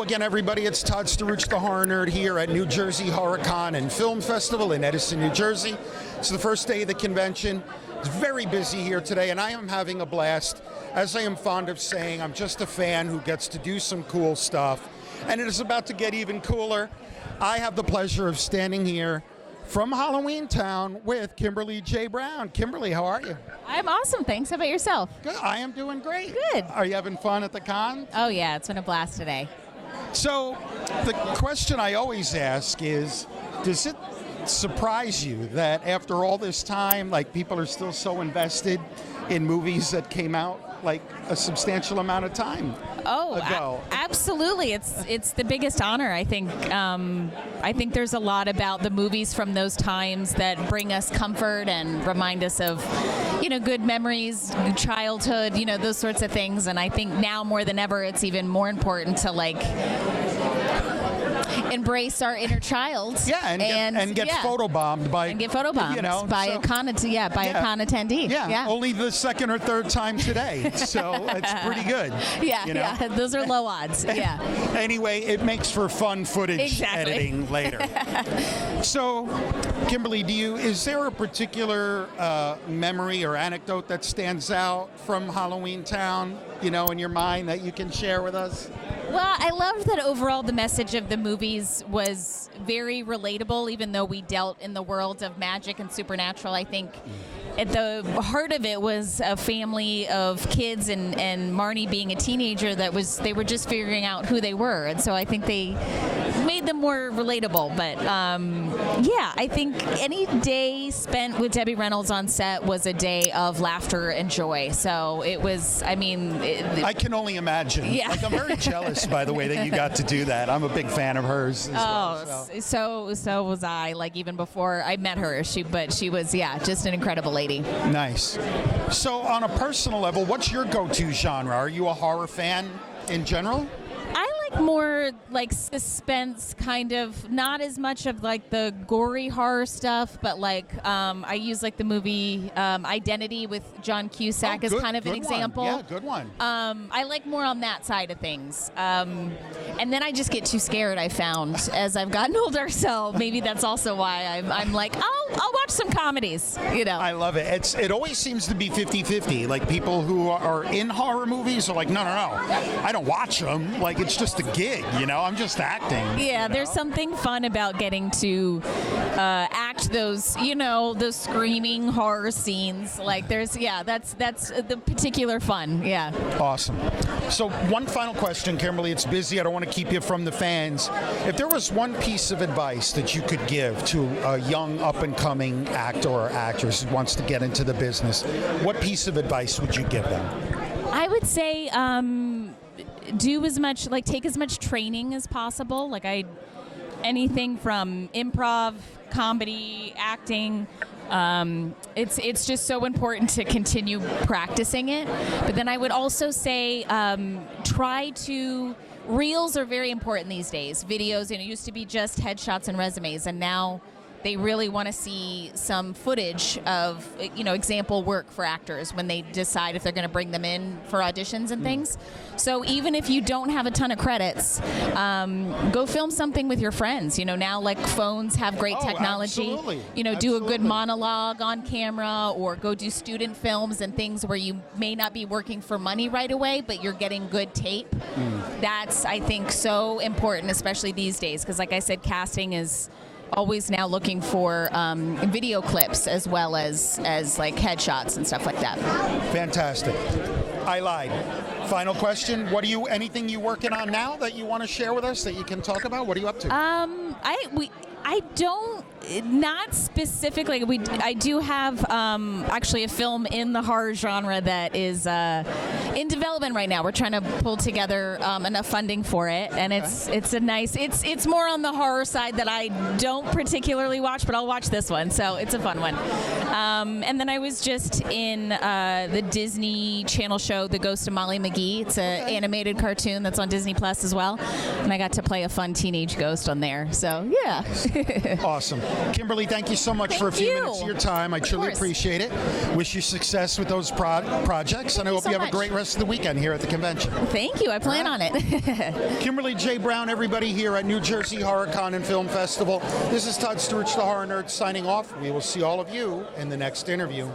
again, everybody. It's Todd Staruch, the Horror Nerd, here at New Jersey HorrorCon and Film Festival in Edison, New Jersey. It's the first day of the convention. It's very busy here today, and I am having a blast. As I am fond of saying, I'm just a fan who gets to do some cool stuff, and it is about to get even cooler. I have the pleasure of standing here from Halloweentown with Kimberly Jean Brown. Kimberly, how are you? I'm awesome, thanks. How about yourself? Good. I am doing great. Good. Are you having fun at the con? Oh yeah, it's been a blast today. So, the question I always ask is, does it surprise you that after all this time, like, people are still so invested in movies that came out like a substantial amount of time ago? Absolutely. It's the biggest honor, I think. I think there's a lot about the movies from those times that bring us comfort and remind us of, good memories, childhood, those sorts of things. And I think now more than ever, it's even more important to embrace our inner child. Yeah, and get photobombed by a con attendee. Yeah, only the second or third time today, so it's pretty good. Yeah, those are low odds. Yeah. Anyway, it makes for fun footage editing later. So, Kimberly, is there a particular memory or anecdote that stands out from Halloweentown, in your mind that you can share with us? Well, I loved that overall the message of the movies was very relatable, even though we dealt in the world of magic and supernatural. I think at the heart of it was a family of kids and Marnie being a teenager they were just figuring out who they were. And so I think they made them more relatable. But I think any day spent with Debbie Reynolds on set was a day of laughter and joy. So it was, I can only imagine. Yeah. I'm very jealous, by the way, that you got to do that. I'm a big fan of hers as well. So was I, even before I met her. She was, just an incredible lady. Nice. So on a personal level, what's your go-to genre? Are you a horror fan in general? I like more suspense, kind of, not as much of the gory horror stuff, but I use the movie Identity with John Cusack as kind of an example. Yeah, good one. I like more on that side of things. And then I just get too scared, I found, as I've gotten older, so maybe that's also why I'm I'll watch some comedies, I love it. It always seems to be 50-50. People who are in horror movies are like, no, I don't watch them. It's just a gig, I'm just acting. Yeah, there's something fun about getting to act those, those screaming horror scenes. That's the particular fun. Yeah. Awesome. So one final question, Kimberly. It's busy. I don't want to keep you from the fans. If there was one piece of advice that you could give to a young up-and-coming actor or actress who wants to get into the business, what piece of advice would you give them? I would say do as much, take as much training as possible. Anything from improv, comedy, acting. It's just so important to continue practicing it. But then I would also say reels are very important these days. Videos, it used to be just headshots and resumes, and now they really want to see some footage of, example work for actors when they decide if they're going to bring them in for auditions and things. So even if you don't have a ton of credits, go film something with your friends. Now phones have great technology. Absolutely. Do a good monologue on camera, or go do student films and things where you may not be working for money right away, but you're getting good tape. That's, I think, so important, especially these days, because like I said, casting is always now looking for video clips as well as headshots and stuff like that. Fantastic. I lied. Final question. Anything you working on now that you want to share with us that you can talk about? What are you up to? I don't, not specifically. I do have actually a film in the horror genre that is in development right now. We're trying to pull together enough funding for it, and it's more on the horror side that I don't particularly watch, but I'll watch this one, so it's a fun one. And then I was just in the Disney Channel show, The Ghost of Molly McGee. It's an animated cartoon that's on Disney Plus as well, and I got to play a fun teenage ghost on there. So yeah. Awesome. Kimberly, thank you so much for a few minutes of your time. I truly appreciate it. Wish you success with those projects, and I hope you have a great rest rest of the weekend here at the convention. Thank you. I plan on it. Kimberly J. Brown, everybody here at New Jersey HorrorCon and Film Festival. This is Todd Sturridge, the Horror Nerd, signing off. We will see all of you in the next interview.